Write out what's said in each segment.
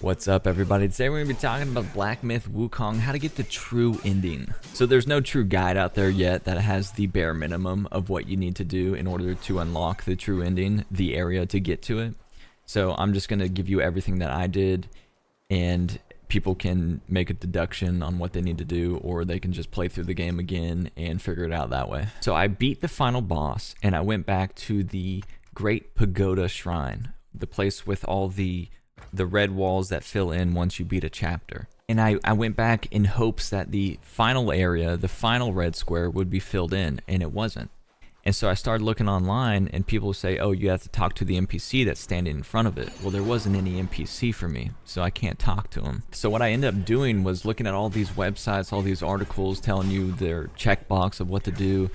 What's up, everybody? Today we're going to be talking about Black Myth Wukong, how to get the true ending. So there's no true guide out there yet that has the bare minimum of what you need to do in order to unlock the true ending, the area to get to it. So I'm just going to give you everything that I did, and people can make a deduction on what they need to do, or they can just play through the game again and figure it out that way. So I beat the final boss, and I went back to the Great Pagoda Shrine, the place with all the red walls that fill in once you beat a chapter. And I went back in hopes that the final area, the final red square, would be filled in, and it wasn't. And so I started looking online, and people say, oh, you have to talk to the NPC that's standing in front of it. Well, there wasn't any NPC for me, so I can't talk to him. So what I ended up doing was looking at all these websites, all these articles telling you their checkbox of what to do,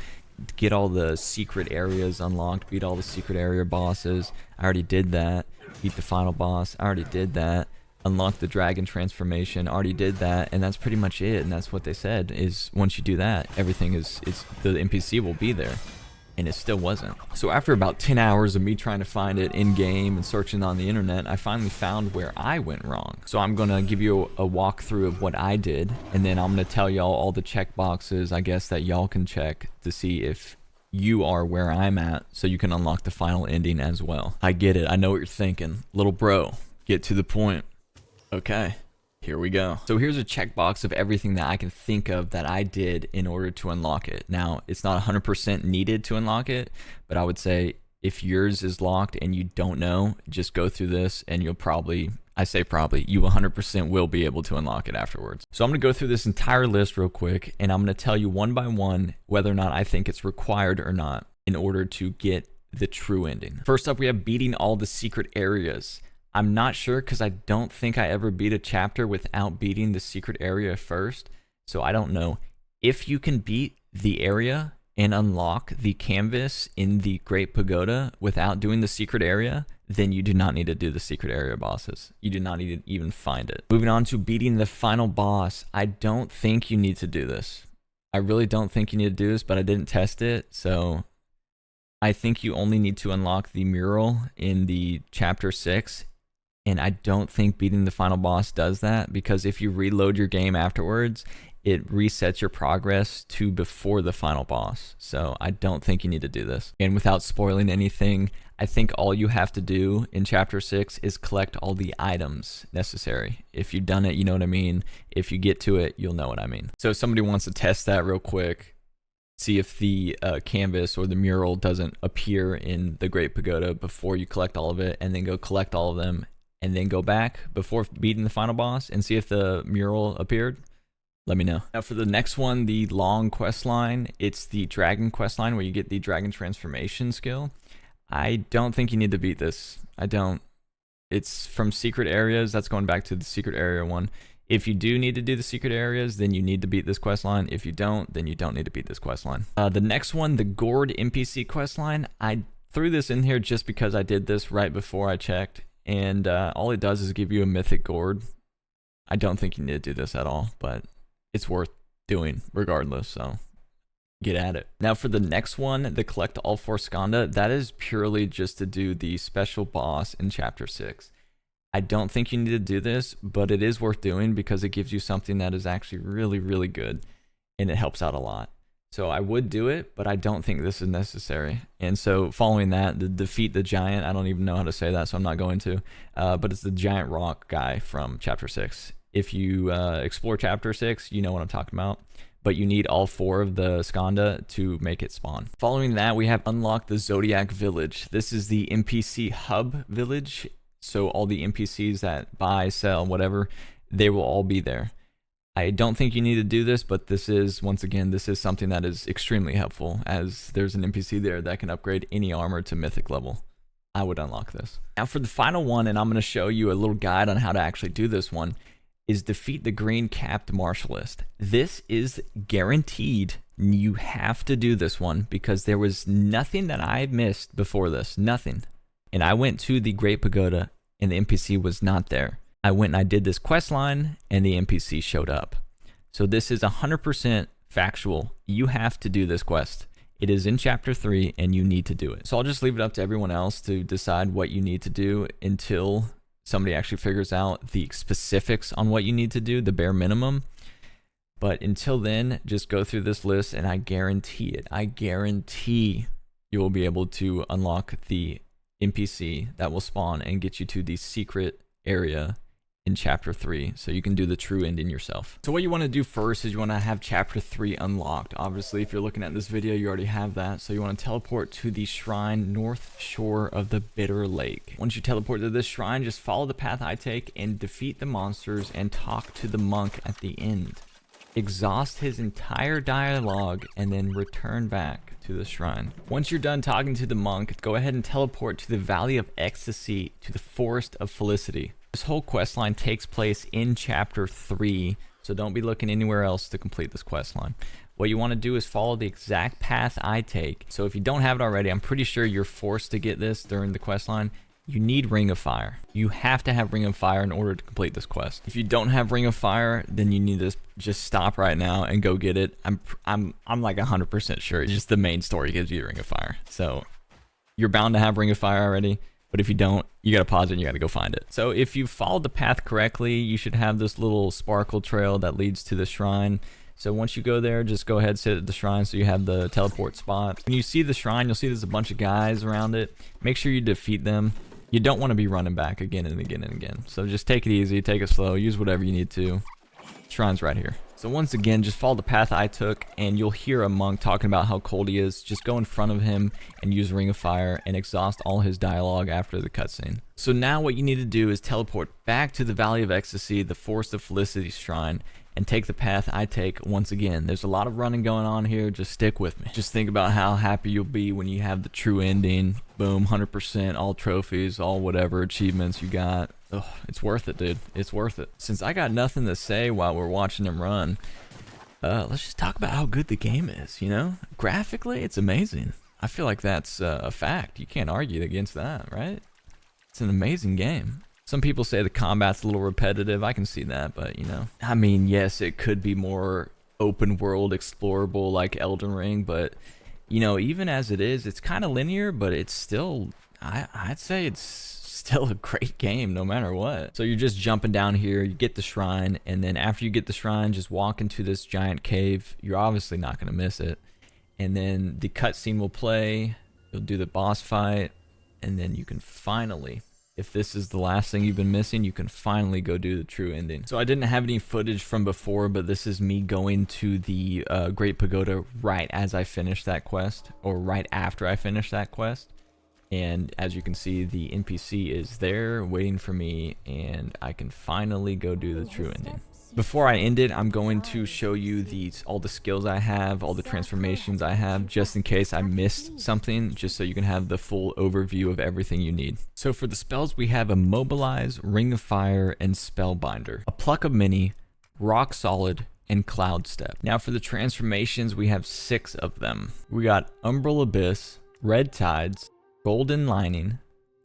get all the secret areas unlocked, beat all the secret area bosses. I already did that. Beat the final boss. I already did that. Unlock the dragon transformation. Already did that, and that's pretty much it. And that's what they said is once you do that, everything is the NPC will be there, and it still wasn't. So after about 10 hours of me trying to find it in game and searching on the internet, I finally found where I went wrong. So I'm gonna give you a walkthrough of what I did, and then I'm gonna tell y'all all the check boxes I guess that y'all can check to see if you are where I'm at, so you can unlock the final ending as well. I get it. I know what you're thinking. Little bro, get to the point. Okay, here we go. So here's a checkbox of everything that I can think of that I did in order to unlock it. Now, it's not 100% needed to unlock it, but I would say if yours is locked and you don't know, just go through this and you'll probably, I say probably, you 100% will be able to unlock it afterwards. So I'm going to go through this entire list real quick, and I'm going to tell you one by one whether or not I think it's required or not in order to get the true ending. First up, we have beating all the secret areas. I'm not sure because I don't think I ever beat a chapter without beating the secret area first. So I don't know. If you can beat the area and unlock the canvas in the Great Pagoda without doing the secret area, then you do not need to do the secret area bosses. You do not need to even find it. Moving on to beating the final boss. I don't think you need to do this. I really don't think you need to do this, but I didn't test it. So I think you only need to unlock the mural in the chapter 6. And I don't think beating the final boss does that, because if you reload your game afterwards, it resets your progress to before the final boss. So I don't think you need to do this. And without spoiling anything, I think all you have to do in chapter 6 is collect all the items necessary. If you've done it, you know what I mean. If you get to it, you'll know what I mean. So if somebody wants to test that real quick, see if the canvas or the mural doesn't appear in the Great Pagoda before you collect all of it, and then go collect all of them, and then go back before beating the final boss and see if the mural appeared, let me know. Now for the next one, the long quest line, it's the dragon quest line where you get the dragon transformation skill. I don't think you need to beat this. I don't. It's from secret areas. That's going back to the secret area one. If you do need to do the secret areas, then you need to beat this quest line. If you don't, then you don't need to beat this quest line. The next one, the gourd NPC quest line, I threw this in here just because I did this right before I checked. And all it does is give you a mythic gourd. I don't think you need to do this at all, but it's worth doing regardless, so get at it. Now for the next one, the collect all 4 skanda, that is purely just to do the special boss in chapter 6. I don't think you need to do this, but it is worth doing because it gives you something that is actually really, really good, and it helps out a lot. So I would do it, but I don't think this is necessary. And so following that, the defeat the giant, I don't even know how to say that, so I'm not going to. But it's the giant rock guy from chapter 6. If you explore chapter 6, you know what I'm talking about. But you need all 4 of the skanda to make it spawn. Following that, we have unlocked the Zodiac Village. This is the NPC hub village. So all the NPCs that buy, sell, whatever, they will all be there. I don't think you need to do this, but this is, once again, this is something that is extremely helpful, as there's an NPC there that can upgrade any armor to mythic level. I would unlock this. Now for the final one, and I'm going to show you a little guide on how to actually do this one, is defeat the green capped Martialist. This is guaranteed. You have to do this one because there was nothing that I missed before this. Nothing. And I went to the Great Pagoda and the NPC was not there. I went and I did this quest line and the NPC showed up. So this is 100% factual. You have to do this quest. It is in chapter 3 and you need to do it. So I'll just leave it up to everyone else to decide what you need to do until somebody actually figures out the specifics on what you need to do, the bare minimum. But until then, just go through this list, and I guarantee you will be able to unlock the NPC that will spawn and get you to the secret area in chapter 3, so you can do the true ending yourself. So what you want to do first is you want to have chapter 3 unlocked. Obviously, if you're looking at this video, you already have that. So you want to teleport to the shrine north shore of the Bitter Lake. Once you teleport to this shrine, just follow the path I take and defeat the monsters and talk to the monk at the end. Exhaust his entire dialogue and then return back to the shrine. Once you're done talking to the monk, go ahead and teleport to the Valley of Ecstasy to the Forest of Felicity. This whole quest line takes place in chapter 3, so don't be looking anywhere else to complete this quest line. What you want to do is follow the exact path I take. So if you don't have it already, I'm pretty sure you're forced to get this during the quest line. You need Ring of Fire. You have to have Ring of Fire in order to complete this quest. If you don't have Ring of Fire, then you need to just stop right now and go get it. I'm like 100% sure. It's just the main story gives you Ring of Fire. So you're bound to have Ring of Fire already. But if you don't, you gotta pause it and you gotta go find it. So if you followed the path correctly, you should have this little sparkle trail that leads to the shrine. So once you go there, just go ahead, sit at the shrine so you have the teleport spot. When you see the shrine, you'll see there's a bunch of guys around it. Make sure you defeat them. You don't want to be running back again and again and again. So just take it easy, take it slow, use whatever you need to. Shrine's right here. So once again, just follow the path I took, and you'll hear a monk talking about how cold he is. Just go in front of him and use Ring of Fire and exhaust all his dialogue after the cutscene. So now what you need to do is teleport back to the Valley of Ecstasy, the Forest of Felicity shrine, and take the path I take once again. There's a lot of running going on here. Just stick with me. Just think about how happy you'll be when you have the true ending. Boom, 100%, all trophies, all whatever achievements you got. Ugh, it's worth it, dude. It's worth it. Since I got nothing to say while we're watching him run, let's just talk about how good the game is, you know? Graphically, it's amazing. I feel like that's a fact. You can't argue against that, right? It's an amazing game. Some people say the combat's a little repetitive. I can see that, but you know, I mean, yes, it could be more open world explorable like Elden Ring, but you know, even as it is, it's kind of linear, but it's still, I'd say it's still a great game no matter what. So you're just jumping down here, you get the shrine, and then after you get the shrine, just walk into this giant cave. You're obviously not going to miss it. And then the cutscene will play, you'll do the boss fight, and then you can finally, if this is the last thing you've been missing, you can finally go do the true ending. So I didn't have any footage from before, but this is me going to the Great Pagoda right as I finished that quest, or right after I finished that quest. And as you can see, the NPC is there waiting for me, and I can finally go do the true ending. Before I end it, I'm going to show you all the skills I have, all the transformations I have, just in case I missed something, just so you can have the full overview of everything you need. So for the spells, we have Immobilize, Ring of Fire, and Spellbinder. A Pluck of Many, Rock Solid, and Cloud Step. Now for the transformations, we have 6 of them. We got Umbral Abyss, Red Tides, Golden Lining,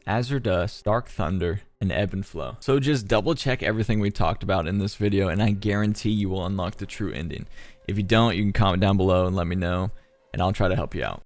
Azure Dust, Dark Thunder, and Ebb and Flow. So just double check everything we talked about in this video, and I guarantee you will unlock the true ending. If you don't, you can comment down below and let me know, and I'll try to help you out.